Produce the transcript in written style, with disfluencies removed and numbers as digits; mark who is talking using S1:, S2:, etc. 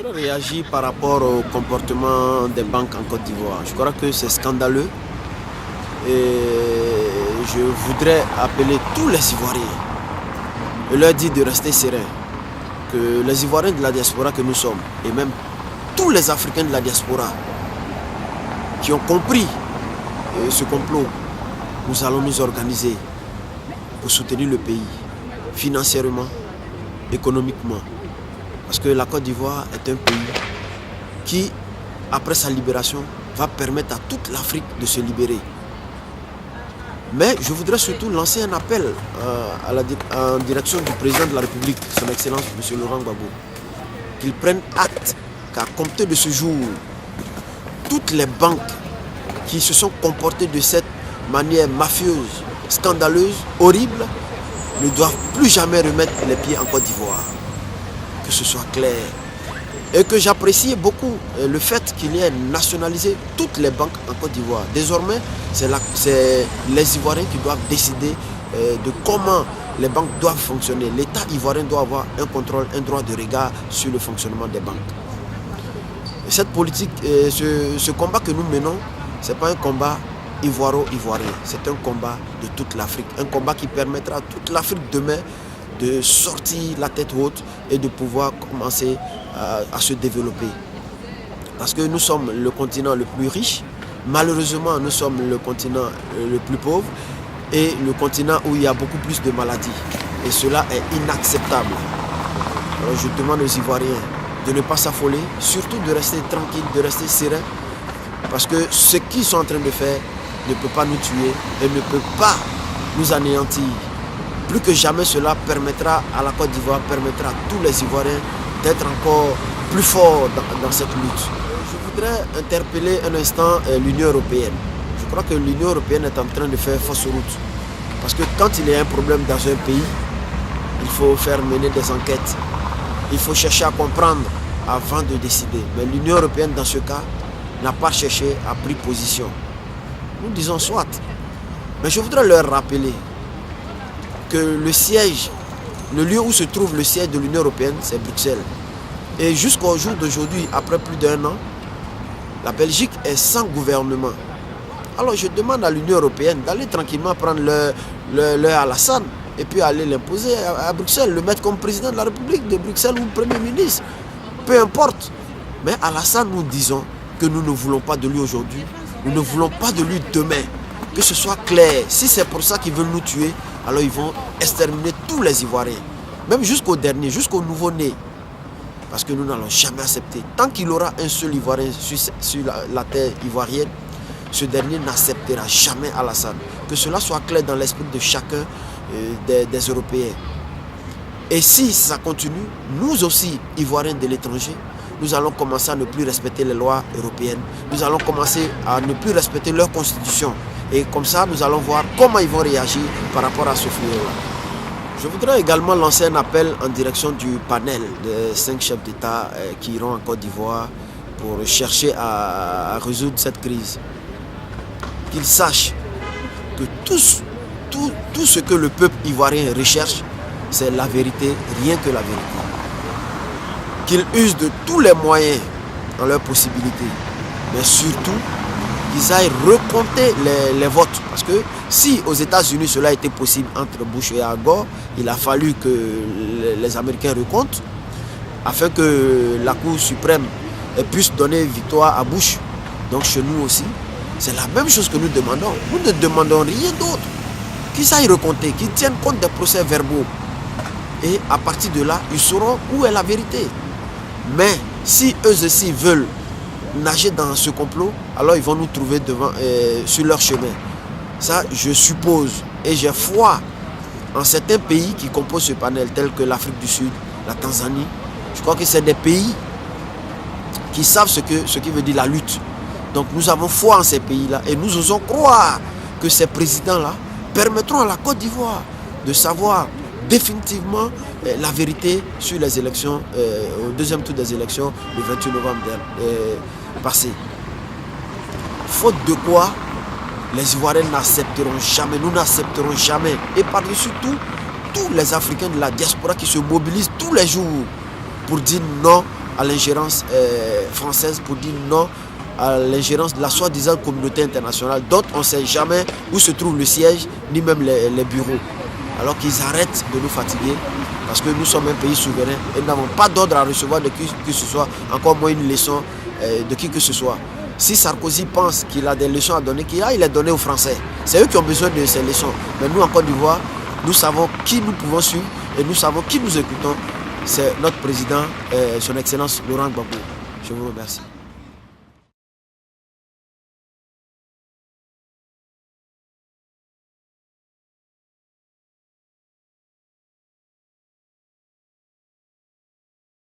S1: voudrais réagir par rapport au comportement des banques en Côte d'Ivoire. Je crois que c'est scandaleux et je voudrais appeler tous les Ivoiriens et leur dire de rester sereins. Que les Ivoiriens de la diaspora que nous sommes et même tous les Africains de la diaspora qui ont compris ce complot, nous allons nous organiser pour soutenir le pays financièrement, économiquement. Parce que la Côte d'Ivoire est un pays qui, après sa libération, va permettre à toute l'Afrique de se libérer. Mais je voudrais surtout lancer un appel en direction du président de la République, son Excellence M. Laurent Gbagbo, qu'il prenne acte qu'à compter de ce jour, toutes les banques qui se sont comportées de cette manière mafieuse, scandaleuse, horrible, ne doivent plus jamais remettre les pieds en Côte d'Ivoire. Que ce soit clair. Et que j'apprécie beaucoup le fait qu'il y ait nationalisé toutes les banques en Côte d'Ivoire. Désormais, c'est les Ivoiriens qui doivent décider de comment les banques doivent fonctionner. L'État ivoirien doit avoir un contrôle, un droit de regard sur le fonctionnement des banques. Et cette politique, ce combat que nous menons, ce n'est pas un combat ivoiro-ivoirien, c'est un combat de toute l'Afrique. Un combat qui permettra à toute l'Afrique demain de sortir la tête haute et de pouvoir commencer à se développer. Parce que nous sommes le continent le plus riche, malheureusement nous sommes le continent le plus pauvre et le continent où il y a beaucoup plus de maladies. Et cela est inacceptable. Alors je demande aux Ivoiriens de ne pas s'affoler, surtout de rester tranquille, de rester serein, parce que ce qu'ils sont en train de faire ne peut pas nous tuer et ne peut pas nous anéantir. Plus que jamais, cela permettra à la Côte d'Ivoire, permettra à tous les Ivoiriens d'être encore plus forts dans cette lutte. Je voudrais interpeller un instant l'Union européenne. Je crois que l'Union européenne est en train de faire fausse route. Parce que quand il y a un problème dans un pays, il faut faire mener des enquêtes. Il faut chercher à comprendre avant de décider. Mais l'Union européenne, dans ce cas, n'a pas cherché à prendre position. Nous disons soit. Mais je voudrais leur rappeler que le siège, le lieu où se trouve le siège de l'Union européenne, c'est Bruxelles. Et jusqu'au jour d'aujourd'hui, après plus d'1 an, la Belgique est sans gouvernement. Alors je demande à l'Union européenne d'aller tranquillement prendre leur Alassane et puis aller l'imposer à Bruxelles, le mettre comme président de la République de Bruxelles ou Premier ministre. Peu importe. Mais Alassane, nous disons que nous ne voulons pas de lui aujourd'hui, nous ne voulons pas de lui demain. Que ce soit clair. Si c'est pour ça qu'ils veulent nous tuer, alors ils vont exterminer tous les Ivoiriens. Même jusqu'au dernier, jusqu'au nouveau-né. Parce que nous n'allons jamais accepter. Tant qu'il y aura un seul Ivoirien sur la terre ivoirienne, ce dernier n'acceptera jamais Alassane. Que cela soit clair dans l'esprit de chacun des Européens. Et si ça continue, nous aussi, Ivoiriens de l'étranger, nous allons commencer à ne plus respecter les lois européennes. Nous allons commencer à ne plus respecter leur constitution. Et comme ça, nous allons voir comment ils vont réagir par rapport à ce fléau-là. Je voudrais également lancer un appel en direction du panel des 5 chefs d'État qui iront en Côte d'Ivoire pour chercher à résoudre cette crise. Qu'ils sachent que tout ce que le peuple ivoirien recherche, c'est la vérité, rien que la vérité. Qu'ils usent de tous les moyens en leur possibilité, mais surtout qu'ils aillent recompter les votes. Parce que si aux États-Unis cela a été possible entre Bush et Al Gore, il a fallu que les Américains recomptent afin que la Cour suprême puisse donner victoire à Bush. Donc chez nous aussi, c'est la même chose que nous demandons. Nous ne demandons rien d'autre. Qu'ils aillent recompter, qu'ils tiennent compte des procès verbaux. Et à partir de là, ils sauront où est la vérité. Mais si eux aussi veulent nager dans ce complot, alors ils vont nous trouver sur leur chemin. Ça, je suppose, et j'ai foi en certains pays qui composent ce panel, tels que l'Afrique du Sud, la Tanzanie. Je crois que c'est des pays qui savent ce qui veut dire la lutte. Donc nous avons foi en ces pays-là et nous osons croire que ces présidents-là permettront à la Côte d'Ivoire de savoir définitivement la vérité sur les élections, au deuxième tour des élections le 28 novembre passé. Faute de quoi, les Ivoiriens n'accepteront jamais, nous n'accepterons jamais. Et par-dessus tout, tous les Africains de la diaspora qui se mobilisent tous les jours pour dire non à l'ingérence française, pour dire non à l'ingérence de la soi-disant communauté internationale, dont on ne sait jamais où se trouve le siège, ni même les bureaux. Alors qu'ils arrêtent de nous fatiguer, parce que nous sommes un pays souverain et nous n'avons pas d'ordre à recevoir de qui que ce soit, encore moins une leçon de qui que ce soit. Si Sarkozy pense qu'il a des leçons à donner, il les donne aux Français. C'est eux qui ont besoin de ces leçons. Mais nous, en Côte d'Ivoire, nous savons qui nous pouvons suivre et nous savons qui nous écoutons. C'est notre président, son Excellence Laurent Gbagbo. Je vous remercie.